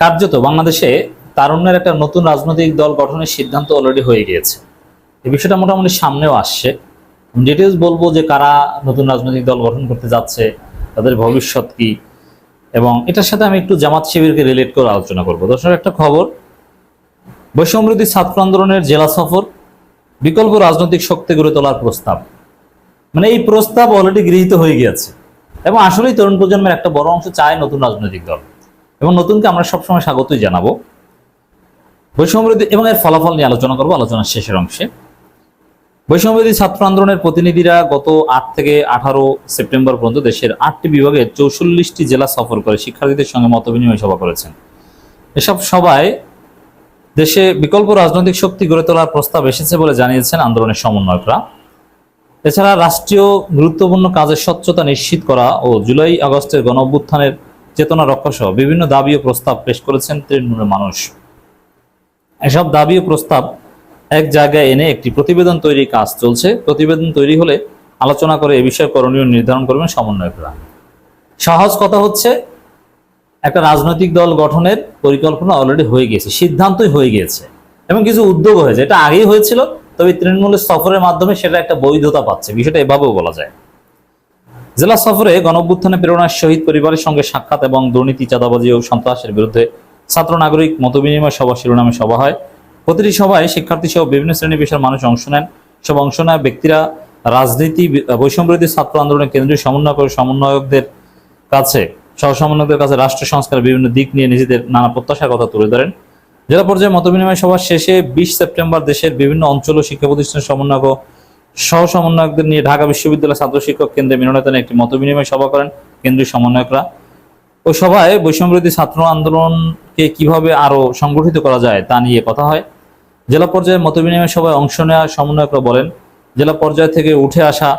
কার্যত বাংলাদেশে তারুণ্যের একটা নতুন রাজনৈতিক দল গঠনের সিদ্ধান্ত অলরেডি হয়ে গিয়েছে। এই বিষয়টা মোটামুটি সামনেও আসছে। ডিটেলস বলবো যে কারা নতুন রাজনৈতিক দল গঠন করতে যাচ্ছে, তাদের ভবিষ্যৎ কি, এবং এটার সাথে আমি একটু জামাত শিবিরকে রিলেট করে আলোচনা করবো। দর্শক, একটা খবর, বৈষম্যবিরোধী ছাত্র আন্দোলনের জেলা সফর, বিকল্প রাজনৈতিক শক্তি গড়ে তোলার প্রস্তাব। মানে এই প্রস্তাব অলরেডি গৃহীত হয়ে গিয়েছে এবং আসলেই তরুণ প্রজন্মের একটা বড় অংশ চায় নতুন রাজনৈতিক দল, এবং নতুনকে আমরা সবসময় স্বাগতই জানাবো। বৈষম্যবিরোধী এবং এর ফলাফল নিয়ে আলোচনা করবো আলোচনার শেষের অংশে। বৈষম্যবিরোধী ছাত্র আন্দোলনের প্রতিনিধিরা গত 8 থেকে 18 সেপ্টেম্বর পর্যন্ত দেশের 8টি বিভাগের 44টি জেলা সফর করে শিক্ষার্থীদের সঙ্গে মতবিনিময় সভা করেছেন। এসব সভায় দেশে বিকল্প রাজনৈতিক শক্তি গড়ে তোলার প্রস্তাব এসেছে বলে জানিয়েছেন আন্দোলনের সমন্বয়করা। এছাড়া রাষ্ট্রীয় গুরুত্বপূর্ণ কাজের স্বচ্ছতা নিশ্চিত করা ও জুলাই আগস্টের গণঅভ্যুত্থানের চেতনা রক্ষা সহ বিভিন্ন দাবি ও প্রস্তাব পেশ করেছেন তৃণমূলের মানুষ। এসব দাবি ও প্রস্তাব এক জায়গায় এনে একটি প্রতিবেদন তৈরির কাজ চলছে। প্রতিবেদন তৈরি হলে আলোচনা করে এ বিষয়ে করণীয় নির্ধারণ করবেন সমন্বয়করা। সহজ কথা হচ্ছে, একটা রাজনৈতিক দল গঠনের পরিকল্পনা অলরেডি হয়ে গিয়েছে, সিদ্ধান্তই হয়ে গিয়েছে এবং কিছু উদ্যোগ হয়েছে। এটা আগেই হয়েছিল, তবে তৃণমূলের সফরের মাধ্যমে সেটা একটা বৈধতা পাচ্ছে। বিষয়টা এভাবেও বলা যায়। জেলা সফরে গণঅভ্যুত্থানে প্রেরণার শহীদ পরিবারের সঙ্গে সাক্ষাৎ এবং দুর্নীতি, চাঁদাবাজি ও সন্ত্রাসের বিরুদ্ধে ছাত্র নাগরিক মতবিনিময় সভা শিরোনামে সভা হয়। প্রতিটি সভায় শিক্ষার্থী সহ বিভিন্ন শ্রেণী পেশার মানুষ অংশ নেন। সব অংশ নেওয়া ব্যক্তিরা রাজনীতি, বৈষম্যবিরোধী ছাত্র আন্দোলনের কেন্দ্রীয় সমন্বয়কদের কাছে সহসমন্বয়কদের কাছে রাষ্ট্র সংস্কারের বিভিন্ন দিক নিয়ে নিজেদের নানা প্রত্যাশার কথা তুলে ধরেন। জেলা পর্যায়ে মতবিনিময় সভা শেষে 20 সেপ্টেম্বর দেশের বিভিন্ন অঞ্চল ও শিক্ষা প্রতিষ্ঠানের সমন্বয়ক ও সহ সমন্বয়কদের নিয়ে ঢাকা বিশ্ববিদ্যালয় ছাত্র শিক্ষক কেন্দ্রে মিলনায়তনে একটি মতবিনিময় সভা করেন কেন্দ্রীয় সমন্বয়করা। ওই সভায় বৈষম্যবিরোধী ছাত্র আন্দোলনকে কিভাবে আরো সংগঠিত করা যায় তা নিয়ে কথা হয়। জেলা পর্যায়ে মতবিনিময় সভায় অংশ নেওয়া সমন্বয়করা বলেন, জেলা পর্যায় থেকে উঠে আসা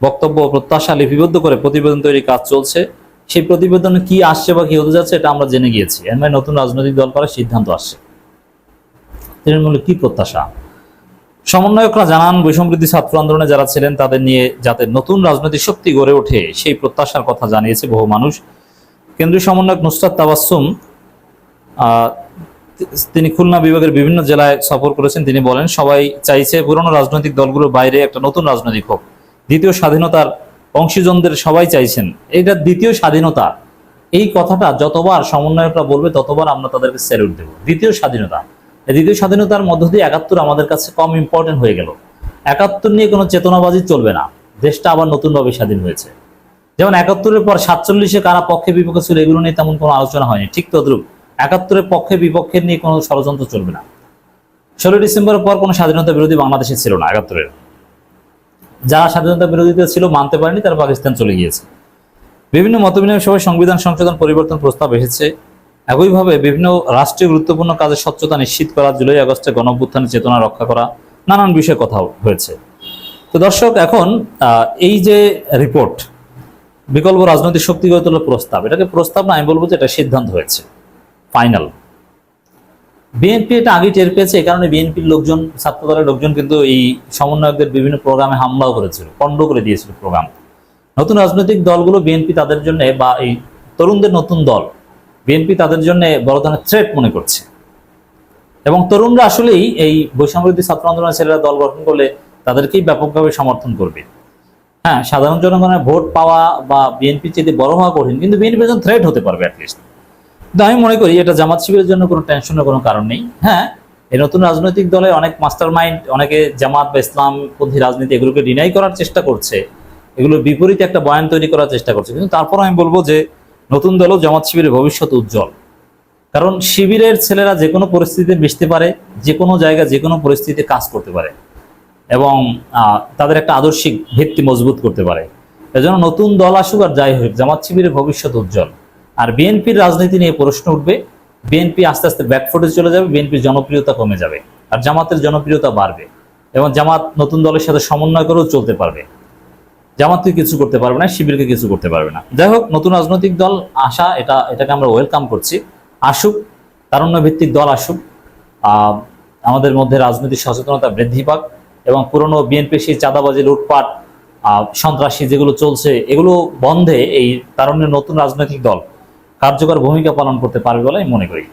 বক্তব্য ও প্রত্যাশা লিপিবদ্ধ করে প্রতিবেদন তৈরির কাজ চলছে। সেই প্রতিবেদনে কি আসছে বা কি হতে যাচ্ছে এটা আমরা জেনে গিয়েছি। এর মানে নতুন রাজনৈতিক দল করার সিদ্ধান্ত আসছে। তৃণমূলের কি প্রত্যাশা? সমন্বয়করা জানান, বৈষম্যবিরোধী ছাত্র আন্দোলনে যারা ছিলেন তাদের নিয়ে যাতে নতুন রাজনৈতিক শক্তি গড়ে ওঠে সেই প্রত্যাশার কথা জানিয়েছে বহু মানুষ। কেন্দ্রীয় সমন্বয়ক নুসরাত তাবাসসুম, তিনি খুলনা বিভাগের বিভিন্ন জেলায় সফর করেছেন। তিনি বলেন, সবাই চাইছে পুরনো রাজনৈতিক দলগুলোর বাইরে একটা নতুন রাজনৈতিক হোক। দ্বিতীয় স্বাধীনতার অংশীজনদের সবাই চাইছেন এটা দ্বিতীয় স্বাধীনতা। এই কথাটা যতবার সমন্বয়করা বলবে ততবার আমরা তাদেরকে স্যালুট দেব। দ্বিতীয় স্বাধীনতা, দ্বিতীয় স্বাধীনতার মধ্য দিয়ে 71 আমাদের কাছে কম ইম্পর্টেন্ট হয়ে গেল। 71 নিয়ে কোনো চেতনাবাজি চলবে না। দেশটা আবার নতুনভাবে স্বাধীন হয়েছে। যেমন 71-এর পর 47-এ কারা পক্ষে বিপক্ষে ছিল এগুলো নিয়ে তেমন কোনো আলোচনা হয়নি, ঠিক তদ্রুপ 71-এর পক্ষে বিপক্ষের নিয়ে কোনো ষড়যন্ত্র চলবে না। 16 ডিসেম্বরের পর কোনো স্বাধীনতা বিরোধী বাংলাদেশে ছিল না। 71-এর যারা স্বাধীনতা বিরোধীতে ছিল মানতে পারেনি, তারা পাকিস্তান চলে গিয়েছে। বিভিন্ন মতবিনিময় সভায় সংবিধান সংশোধন পরিবর্তন প্রস্তাব এসেছে। একইভাবে বিভিন্ন রাষ্ট্রীয় গুরুত্বপূর্ণ কাজের স্বচ্ছতা নিশ্চিত করা, জুলাই আগস্টে গণঅভ্যুত্থানের চেতনা রক্ষা করা, নানান বিষয়ে কথা হয়েছে। তো দর্শক, এখন এই যে রিপোর্ট, বিকল্প রাজনৈতিক শক্তি গড়ে তোলার প্রস্তাব, এটাকে প্রস্তাব না, আমি বলবো যে এটা সিদ্ধান্ত হয়েছে, ফাইনাল। বিএনপি এটা আগে টের পেয়েছে। এই কারণে বিএনপির লোকজন, ছাত্র দলের লোকজন কিন্তু এই সমন্বয়কদের বিভিন্ন প্রোগ্রামে হামলাও করেছিল, পণ্ড করে দিয়েছিল প্রোগ্রাম। নতুন রাজনৈতিক দলগুলো বিএনপি তাদের জন্য, বা এই তরুণদের নতুন দল বিএনপি তাদের জন্য বড় ধরনের থ্রেট মনে করছে। এবং তরুণরা আসলেই এই বৈষম্যবিরোধী ছাত্র আন্দোলনের ছেলেরা দল গঠন করলে তাদেরকেই ব্যাপকভাবে সমর্থন করবে। হ্যাঁ, সাধারণ জনগণের ভোট পাওয়া বা বিএনপির চেয়ে বড় হওয়া কঠিন, কিন্তু বিএনপির জন্য থ্রেট হতে পারবে অ্যাটলিস্ট। কিন্তু আমি মনে করি এটা জামাত শিবিরের জন্য কোনো টেনশনের কোনো কারণ নেই। হ্যাঁ, এই নতুন রাজনৈতিক দলে অনেক মাস্টার মাইন্ড, অনেকে জামাত বা ইসলামপন্থী রাজনীতি এগুলোকে ডিনাই করার চেষ্টা করছে, এগুলোর বিপরীতে একটা বয়ান তৈরি করার চেষ্টা করছে। কিন্তু তারপর আমি বলবো যে নতুন দলও জামাত শিবিরের ভবিষ্যৎ উজ্জ্বল। কারণ শিবিরের ছেলেরা যে কোনো পরিস্থিতিতে মিশতে পারে, যে কোনো জায়গায় যে কোনো পরিস্থিতিতে কাজ করতে পারে এবং তাদের একটা আদর্শিক ভিত্তি মজবুত করতে পারে। এজন্য নতুন দল আসুক আর যাই হোক, জামাত শিবিরের ভবিষ্যৎ উজ্জ্বল। আর বিএনপির রাজনীতি নিয়ে প্রশ্ন উঠবে, বিএনপি আস্তে আস্তে ব্যাকফুটে চলে যাবে, বিএনপির জনপ্রিয়তা কমে যাবে আর জামাতের জনপ্রিয়তা বাড়বে। এবং জামাত নতুন দলের সাথে সমন্বয় করেও চলতে পারবে। জামাতকে কিছু করতে পারবে না, শিবিরকে কিছু করতে পারবে না। যাই হোক, নতুন রাজনৈতিক দল আসা, এটাকে আমরা ওয়েলকাম করছি। আসুক, তারুণ্য ভিত্তিক দল আসুক, আমাদের মধ্যে রাজনৈতিক সচেতনতা বৃদ্ধি পাক এবং পুরনো বিএনপি সেই চাঁদাবাজি, লুটপাট, সন্ত্রাসী যেগুলো চলছে এগুলো বন্ধে এই তারুণ্যের নতুন রাজনৈতিক দল কার্যকর ভূমিকা পালন করতে পারবে বলে আমি মনে করি।